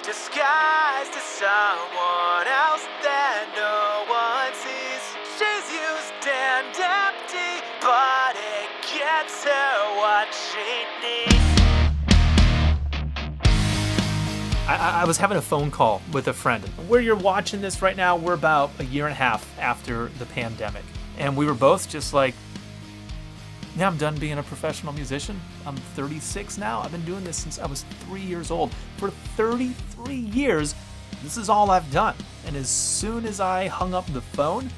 disguised as someone else that no one sees. She's used and empty, but it gets her what she needs. I was having a phone call with a friend. Where you're watching this right now, we're about a year and a half after the pandemic. And we were both just like, yeah, I'm done being a professional musician. I'm 36 now. I've been doing this since I was 3 years old. For 33 years, this is all I've done. And as soon as I hung up the phone,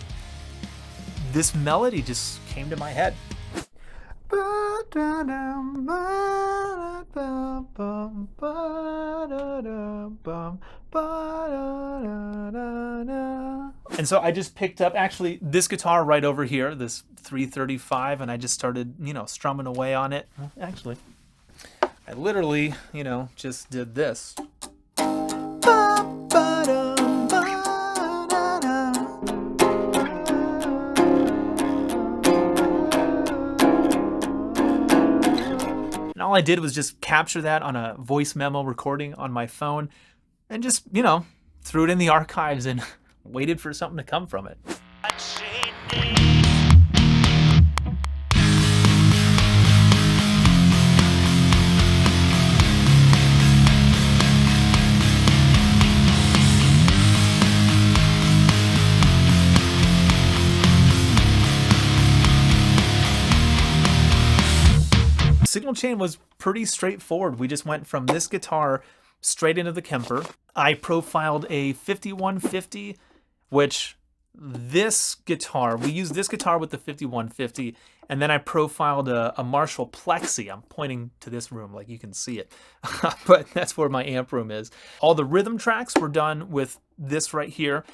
this melody just came to my head. And so I just picked up actually this guitar right over here, this 335, and I just started, strumming away on it. Actually, I literally, just did this. And all I did was just capture that on a voice memo recording on my phone and just, threw it in the archives and waited for something to come from it. Signal chain was pretty straightforward. We just went from this guitar straight into the Kemper. I profiled a 5150, which this guitar, we used this guitar with the 5150, and then I profiled a Marshall Plexi. I'm pointing to this room like you can see it, but that's where my amp room is. All the rhythm tracks were done with this right here.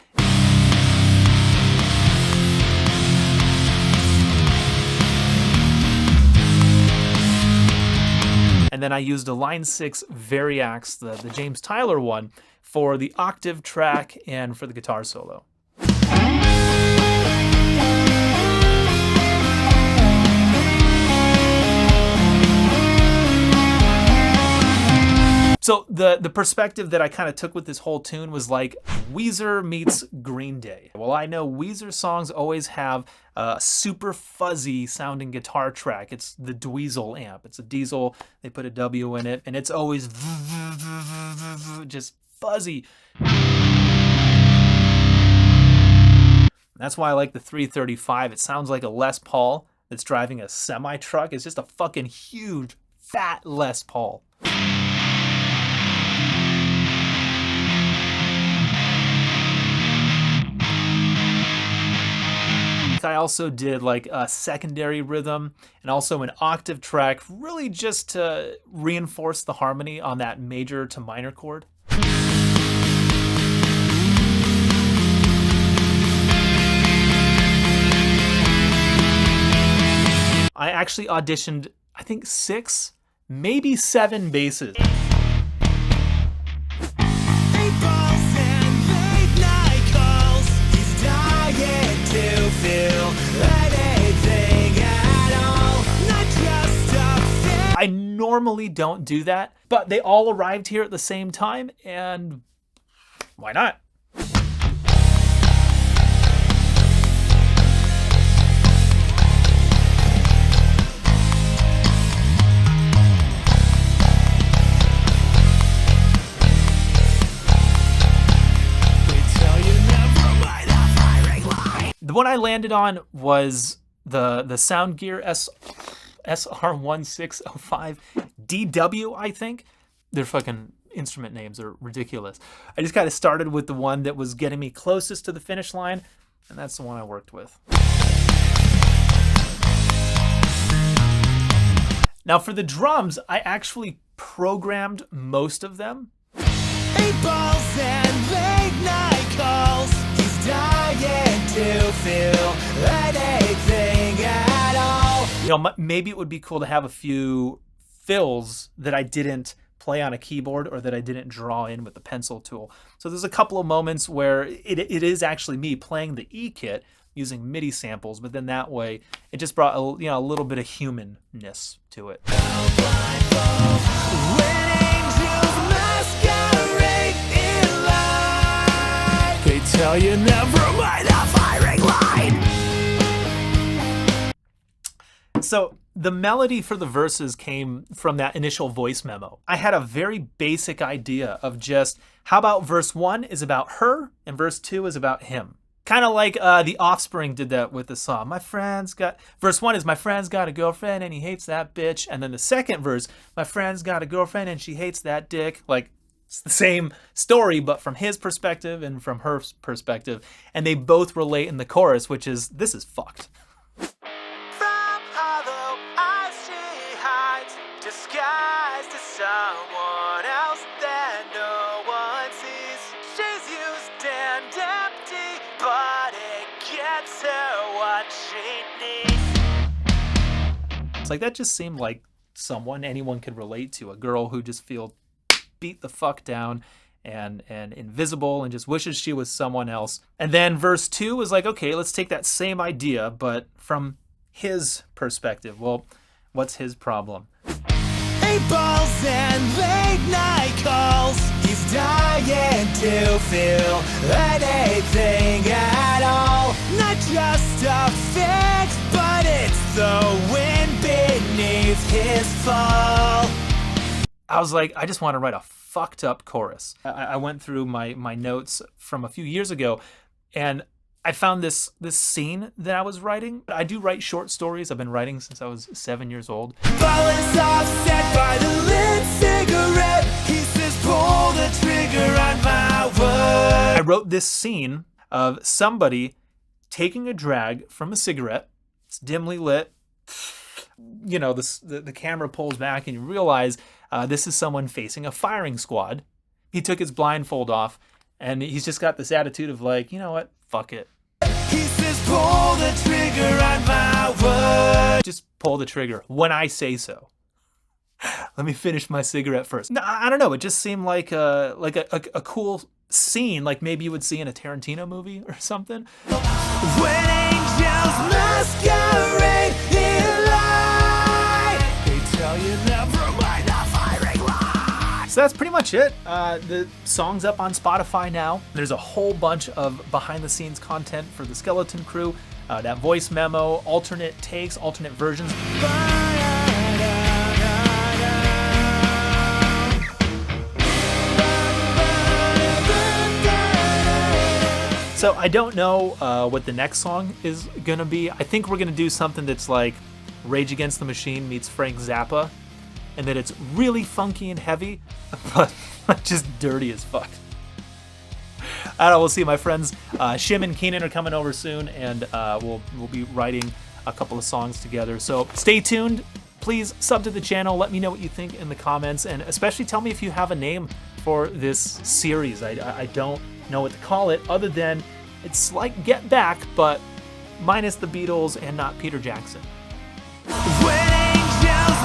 And then I used a Line 6 Variax, the James Tyler one, for the octave track and for the guitar solo. So the perspective that I kind of took with this whole tune was like Weezer meets Green Day. Well, I know Weezer songs always have a super fuzzy sounding guitar track. It's the Dweezil amp. It's a diesel. They put a W in it, and it's always just fuzzy. That's why I like the 335. It sounds like a Les Paul that's driving a semi-truck. It's just a fucking huge, fat Les Paul. I also did like a secondary rhythm and also an octave track, really just to reinforce the harmony on that major to minor chord. I actually auditioned, I think 6, maybe 7 basses. I normally don't do that, but they all arrived here at the same time, and why not? The one I landed on was the Soundgear SR1605 DW, I think. Their fucking instrument names are ridiculous. I just kind of started with the one that was getting me closest to the finish line, and that's the one I worked with. Now for the drums, I actually programmed most of them. 8 balls and late night calls. He's dying to feel anything at all. Maybe it would be cool to have a few fills that I didn't play on a keyboard or that I didn't draw in with the pencil tool. So there's a couple of moments where it is actually me playing the E kit using MIDI samples, but then that way it just brought a little bit of humanness to it. When angels masquerade tell you never mind the firing line. So the melody for the verses came from that initial voice memo. I had a very basic idea of just, how about verse 1 is about her and verse 2 is about him. Kind of like The Offspring did that with the song. Verse 1 is, my friend's got a girlfriend and he hates that bitch. And then the second verse, my friend's got a girlfriend and she hates that dick. Like, it's the same story, but from his perspective and from her perspective. And they both relate in the chorus, which is, this is fucked. From hollow eyes she hides, disguised as someone else that no one sees. She's used and empty, but it gets her what she needs. It's like, that just seemed like someone anyone could relate to. A girl who just feels beat the fuck down and invisible and just wishes she was someone else. And then verse 2 was like, okay, let's take that same idea, but from his perspective. Well, what's his problem? 8 balls and late night calls. He's dying to feel anything at all. Not just a fix, but it's the wind beneath his fall. I was like, I just want to write a fucked up chorus. I went through my notes from a few years ago, and I found this scene that I was writing. I do write short stories. I've been writing since I was 7 years old. Balance offset by the lit cigarette. He says, pull the trigger on my word. I wrote this scene of somebody taking a drag from a cigarette. It's dimly lit. You know, the camera pulls back and you realize this is someone facing a firing squad. He took his blindfold off and he's just got this attitude of like, you know what, fuck it. He says, pull the trigger on my word. Just pull the trigger when I say so. Let me finish my cigarette first. No, I don't know. It just seemed like a cool scene, like maybe you would see in a Tarantino movie or something. When angels masquerade in light, they tell you never mind the firing line. So that's pretty much it. The song's up on Spotify now. There's a whole bunch of behind-the-scenes content for the Skeleton Crew. That voice memo, alternate takes, alternate versions. So I don't know what the next song is gonna be. I think we're gonna do something that's like Rage Against the Machine meets Frank Zappa, and that it's really funky and heavy, but just dirty as fuck. I don't know, we'll see. My friends Shim and Keenan are coming over soon, and we'll be writing a couple of songs together. So stay tuned. Please sub to the channel. Let me know what you think in the comments, and especially tell me if you have a name for this series. I don't know what to call it other than it's like Get Back, but minus the Beatles and not Peter Jackson. When angels